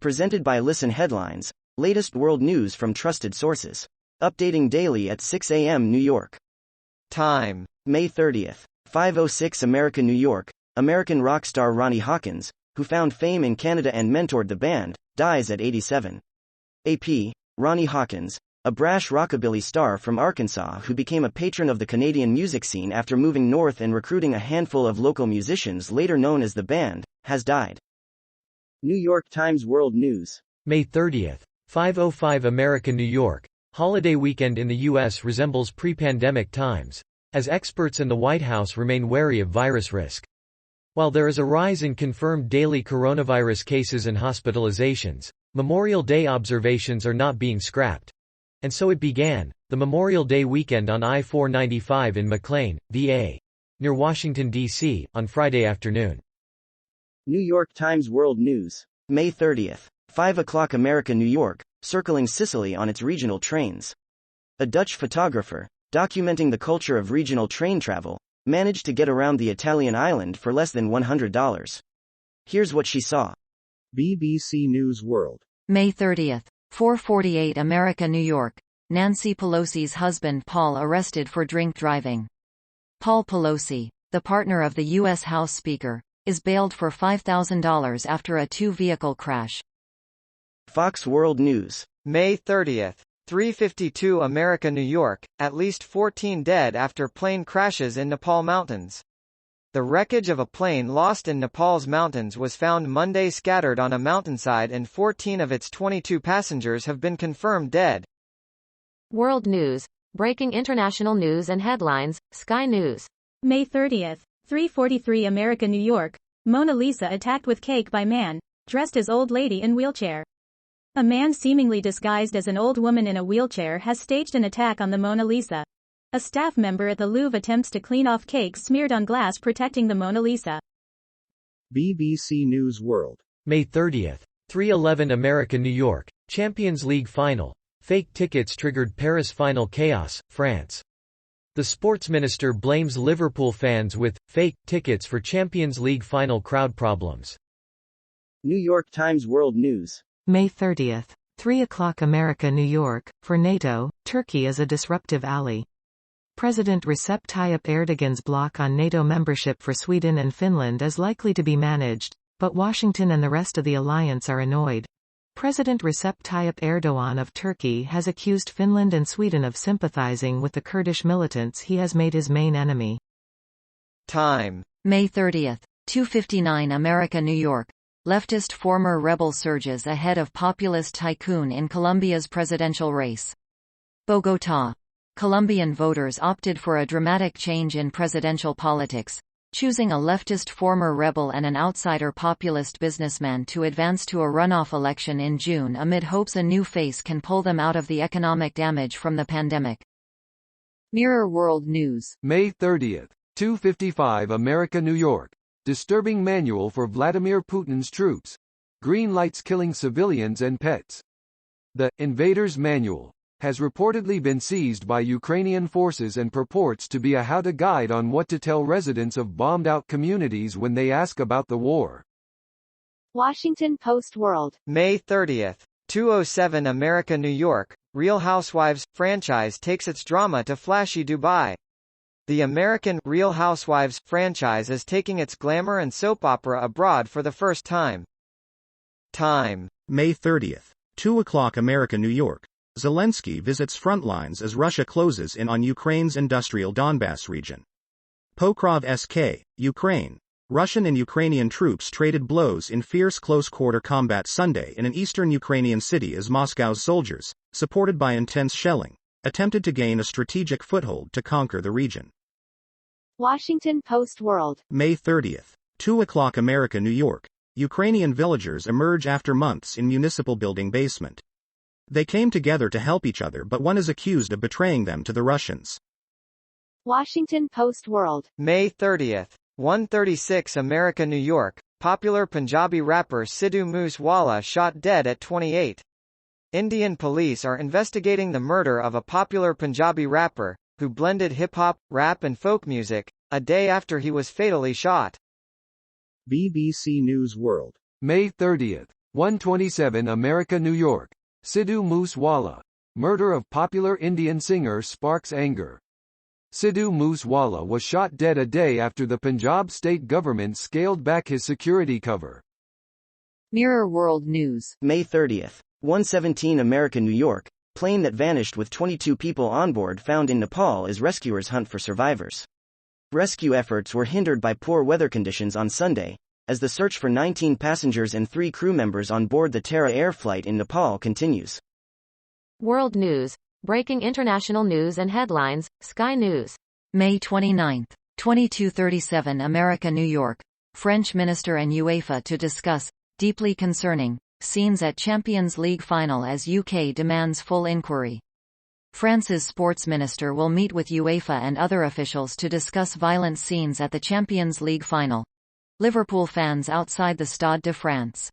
Presented by Listen Headlines, latest world news from trusted sources. Updating daily at 6 a.m. New York time. May 30th. 5:06 America, New York. American rock star Ronnie Hawkins, who found fame in Canada and mentored the band, dies at 87. AP, Ronnie Hawkins, a brash rockabilly star from Arkansas who became a patron of the Canadian music scene after moving north and recruiting a handful of local musicians later known as the band, has died. New York Times World News. May 30th. 5:05 America, New York. Holiday weekend in the U.S. resembles pre-pandemic times, as experts and the White House remain wary of virus risk. While there is a rise in confirmed daily coronavirus cases and hospitalizations, Memorial Day observations are not being scrapped. And so it began, the Memorial Day weekend on I-495 in McLean, VA, near Washington, D.C., on Friday afternoon. New York Times World News. May 30th. 5 o'clock America, New York, circling Sicily on its regional trains. A Dutch photographer, documenting the culture of regional train travel, managed to get around the Italian island for less than $100. Here's what she saw. BBC News World. May 30th. 4:48 America, New York. Nancy Pelosi's husband Paul arrested for drink driving. Paul Pelosi, the partner of the U.S. House Speaker, is bailed for $5,000 after a two-vehicle crash. Fox World News. May 30th. 3:52 America, New York. At least 14 dead after plane crashes in Nepal mountains. The wreckage of a plane lost in Nepal's mountains was found Monday scattered on a mountainside, and 14 of its 22 passengers have been confirmed dead. World News. Breaking international news and headlines, Sky News. May 30th. 3:43 America, New York. Mona Lisa attacked with cake by man, dressed as old lady in wheelchair. A man seemingly disguised as an old woman in a wheelchair has staged an attack on the Mona Lisa. A staff member at the Louvre attempts to clean off cake smeared on glass protecting the Mona Lisa. BBC News World. May 30th. 3:11 America, New York. Champions League Final. Fake tickets triggered Paris final chaos, France. The sports minister blames Liverpool fans with fake tickets for Champions League final crowd problems. New York Times World News. May 30th. 3 o'clock America, New York. For NATO, Turkey is a disruptive ally. President Recep Tayyip Erdogan's block on NATO membership for Sweden and Finland is likely to be managed, but Washington and the rest of the alliance are annoyed. President Recep Tayyip Erdogan of Turkey has accused Finland and Sweden of sympathizing with the Kurdish militants he has made his main enemy. Time. May 30th. 2:59 America, New York. Leftist former rebel surges ahead of populist tycoon in Colombia's presidential race. Bogotá. Colombian voters opted for a dramatic change in presidential politics, choosing a leftist former rebel and an outsider populist businessman to advance to a runoff election in June amid hopes a new face can pull them out of the economic damage from the pandemic. Mirror World News. May 30th. 2:55 America, New York. Disturbing manual for Vladimir Putin's troops. Green lights killing civilians and pets. The Invaders Manual has reportedly been seized by Ukrainian forces and purports to be a how-to guide on what to tell residents of bombed-out communities when they ask about the war. Washington Post World. May 30th. 2:07 America, New York. Real Housewives franchise takes its drama to flashy Dubai. The American Real Housewives franchise is taking its glamour and soap opera abroad for the first time. Time. May 30th. 2 o'clock America, New York. Zelensky visits front lines as Russia closes in on Ukraine's industrial Donbass region. Pokrov SK, Ukraine. Russian and Ukrainian troops traded blows in fierce close-quarter combat Sunday in an eastern Ukrainian city as Moscow's soldiers, supported by intense shelling, attempted to gain a strategic foothold to conquer the region. Washington Post World. May 30th. 2 o'clock America, New York. Ukrainian villagers emerge after months in municipal building basement. They came together to help each other, but one is accused of betraying them to the Russians. Washington Post World. May 30th. 1:36 America, New York. Popular Punjabi rapper Sidhu Moosewala shot dead at 28. Indian police are investigating the murder of a popular Punjabi rapper, who blended hip-hop, rap and folk music, a day after he was fatally shot. BBC News World. May 30th. 127 America, New York. Sidhu Moosewala. Murder of popular Indian singer sparks anger. Sidhu Moosewala was shot dead a day after the Punjab state government scaled back his security cover. Mirror World News. May 30th. 117 America, New York. Plane that vanished with 22 people on board found in Nepal as rescuers hunt for survivors. Rescue efforts were hindered by poor weather conditions on Sunday, as the search for 19 passengers and 3 crew members on board the Tara Air flight in Nepal continues. World News. Breaking international news and headlines, Sky News. May 29, 2237 America, New York. French minister and UEFA to discuss, deeply concerning, scenes at Champions League final as UK demands full inquiry. France's sports minister will meet with UEFA and other officials to discuss violent scenes at the Champions League final. Liverpool fans outside the Stade de France.